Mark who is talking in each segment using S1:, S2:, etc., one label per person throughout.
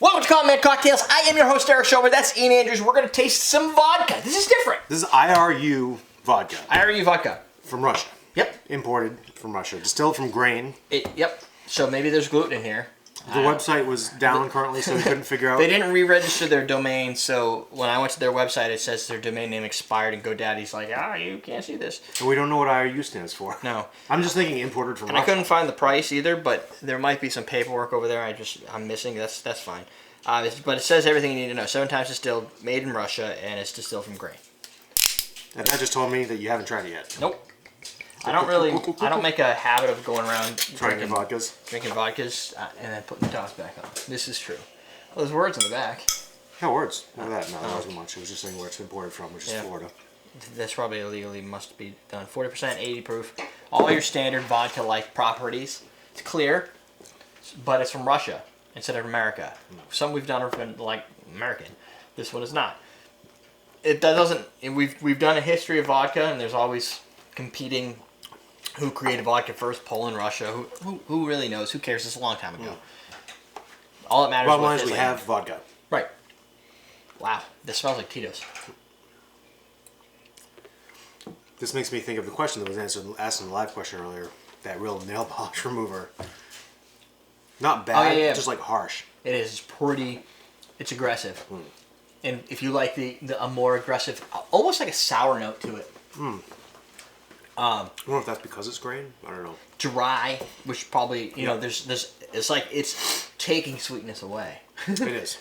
S1: Welcome to Comment Cocktails. I am your host, Derrick Schommer. That's Ian Andrews. We're going to taste some vodka. This is different.
S2: This is IRU Vodka.
S1: IRU Vodka.
S2: From Russia.
S1: Yep.
S2: Imported from Russia. Distilled from grain.
S1: Yep. So maybe there's gluten in here.
S2: The website was down currently, so we couldn't figure out.
S1: They didn't re-register their domain, so when I went to their website, it says their domain name expired, and GoDaddy's like, you can't see this.
S2: And we don't know what IRU stands for.
S1: No.
S2: I'm just thinking imported from
S1: And
S2: Russia.
S1: I couldn't find the price either, but there might be some paperwork over there I'm missing. That's fine. But it says everything you need to know. 7 times distilled, made in Russia, and it's distilled from grain.
S2: And that just told me that you haven't tried it yet.
S1: Nope. I don't make a habit of going around
S2: Drinking
S1: vodkas and then putting the tops back on. This is true. Well, there's words on the back.
S2: Yeah, words. Look at that. No, that wasn't much. It was just saying where it's imported from, which is Florida.
S1: That's probably illegally must be done. 40%, 80 proof. All your standard vodka-like properties. It's clear, but it's from Russia instead of America. Some we've done are from, like American. This one is not. It doesn't. We've done a history of vodka, and there's always competing. Who created vodka first? Poland, Russia. Who really knows? Who cares? It's a long time ago. All that matters.
S2: Bottom line is we have vodka.
S1: Right. Wow. This smells like Tito's.
S2: This makes me think of the question that was asked in the live question earlier. That real nail polish remover. Not bad, just like harsh.
S1: It is pretty. It's aggressive. And if you like a more aggressive, almost like a sour note to it.
S2: I don't know if that's because it's grain. I don't know.
S1: Dry, which probably there's it's like it's taking sweetness away.
S2: It is.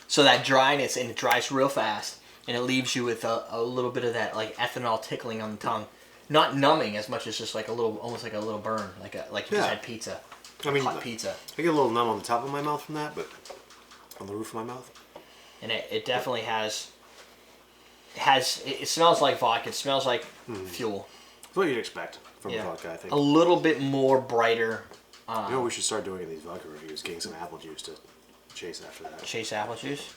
S1: So that dryness, and it dries real fast, and it leaves you with a little bit of that like ethanol tickling on the tongue, not numbing as much as just like almost like a little burn, like you just had pizza.
S2: I mean,
S1: hot pizza.
S2: I get a little numb on the top of my mouth from that, but on the roof of my mouth.
S1: And it definitely has. It smells like vodka. It smells like fuel.
S2: That's what you'd expect from vodka, I think.
S1: A little bit more brighter.
S2: You know what we should start doing in these vodka reviews? Getting some apple juice to chase after that.
S1: Chase apple juice?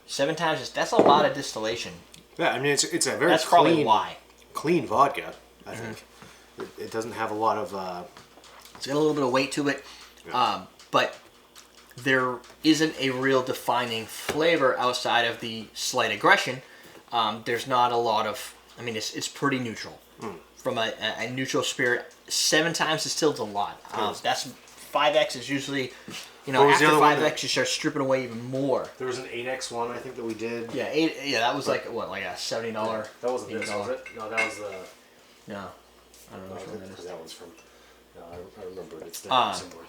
S1: 7 times, that's a lot of distillation.
S2: Yeah, I mean, it's a very
S1: That's probably why.
S2: Clean vodka, I think. It doesn't have a lot of...
S1: It's got a little bit of weight to it.
S2: Yeah.
S1: But there isn't a real defining flavor outside of the slight aggression. There's not a lot of... I mean, it's pretty neutral. From a neutral spirit. 7 times distilled is a lot. That's 5X is usually... after 5X you start stripping away even more.
S2: There was an 8X one, I think, that we did.
S1: Yeah, that was like a $70...
S2: Yeah, that wasn't this, was it? No, that was the...
S1: No. I don't know which one that is.
S2: That one's from... No, I remember it. It's there somewhere.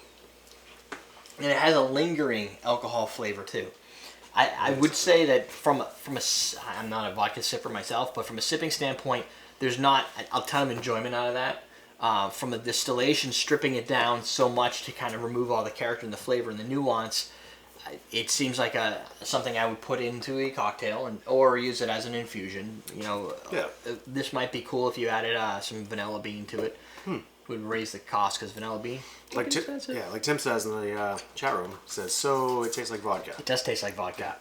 S1: And it has a lingering alcohol flavor, too. I would say that from a... I'm not a vodka sipper myself, but from a sipping standpoint, there's not a ton of enjoyment out of that. From a distillation, stripping it down so much to kind of remove all the character and the flavor and the nuance, it seems like something I would put into a cocktail or use it as an infusion. This might be cool if you added some vanilla bean to it. Would raise the cost because vanilla bean.
S2: Like Tim says in the chat room, says, so it tastes like vodka.
S1: It does taste like vodka.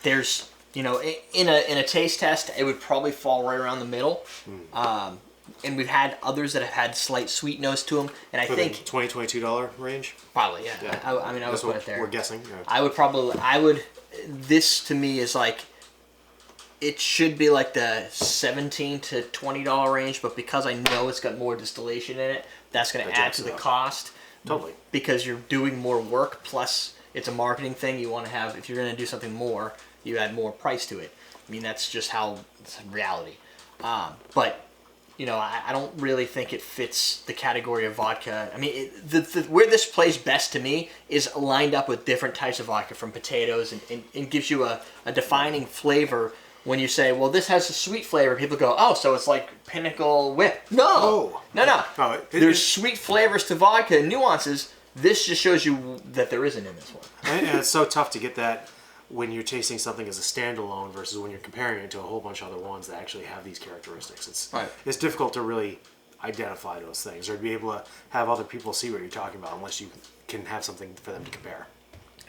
S1: There's, in a taste test, it would probably fall right around the middle. And we've had others that have had slight sweet notes to them, and I think
S2: $20, $22 range.
S1: Probably, yeah. I would put it there.
S2: We're guessing. Yeah.
S1: I would. This to me is like. It should be like the $17 to $20 range, but because I know it's got more distillation in it, that's going to add to the cost.
S2: Totally.
S1: Because you're doing more work, plus it's a marketing thing. You want to have, if you're going to do something more, you add more price to it. I mean, that's just how it's reality. But I don't really think it fits the category of vodka. I mean, where this plays best to me is lined up with different types of vodka from potatoes and gives you a defining flavor. When you say, well, this has a sweet flavor, people go, oh, so it's like Pinnacle Whip. No. There's sweet flavors to vodka and nuances. This just shows you that there isn't in this one.
S2: And it's so tough to get that when you're tasting something as a standalone versus when you're comparing it to a whole bunch of other ones that actually have these characteristics. It's difficult to really identify those things or to be able to have other people see what you're talking about unless you can have something for them to compare.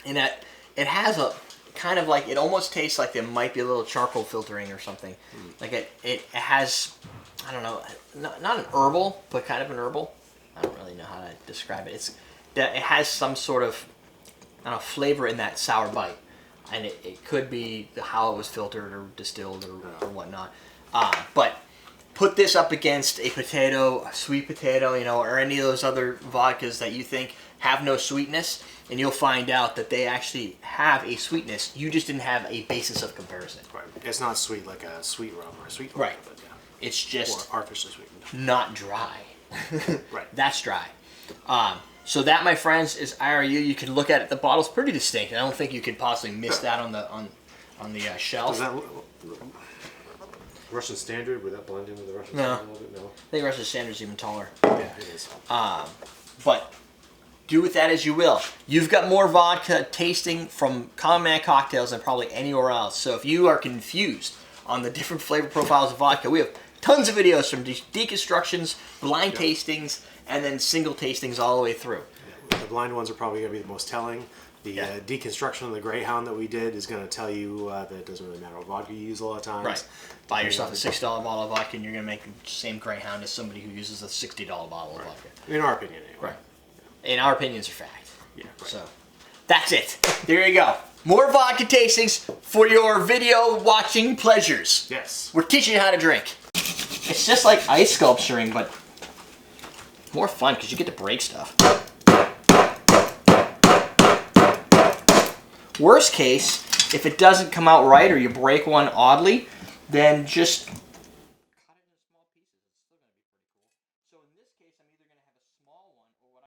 S1: And that it has a... kind of like, it almost tastes like there might be a little charcoal filtering or something. Like it has, I don't know, not an herbal, but kind of an herbal. I don't really know how to describe it. It has some sort of, don't know, flavor in that sour bite. And it could be how it was filtered or distilled or whatnot. But put this up against a potato, a sweet potato, you know, or any of those other vodkas that you think have no sweetness, and you'll find out that they actually have a sweetness. You just didn't have a basis of comparison.
S2: Right. It's not sweet like a sweet rum or a sweet vodka.
S1: Right. But yeah. It's just
S2: or artificially sweetened.
S1: Not dry.
S2: Right.
S1: That's dry. So that, my friends, is IRU. You can look at it. The bottle's pretty distinct. I don't think you could possibly miss that on the shelf.
S2: Does that Russian Standard, would that blend in with the Russian
S1: No.
S2: Standard a little bit? No.
S1: I think Russian Standard's even taller.
S2: Yeah, it is.
S1: But do with that as you will. You've got more vodka tasting from Common Man Cocktails than probably anywhere else. So if you are confused on the different flavor profiles of vodka, we have tons of videos from deconstructions, blind tastings, and then single tastings all the way through.
S2: The blind ones are probably going to be the most telling. The deconstruction of the Greyhound that we did is going to tell you that it doesn't really matter what vodka you use a lot of times.
S1: Right. Buy yourself a $6 bottle of vodka and you're going to make the same Greyhound as somebody who uses a $60 bottle of vodka.
S2: In our opinion, anyway.
S1: Right. And our opinions are fact.
S2: Yeah. Right.
S1: So that's it. There you go. More vodka tastings for your video watching pleasures.
S2: Yes.
S1: We're teaching you how to drink. It's just like ice sculpturing, but more fun because you get to break stuff. Worst case, if it doesn't come out right or you break one oddly, then just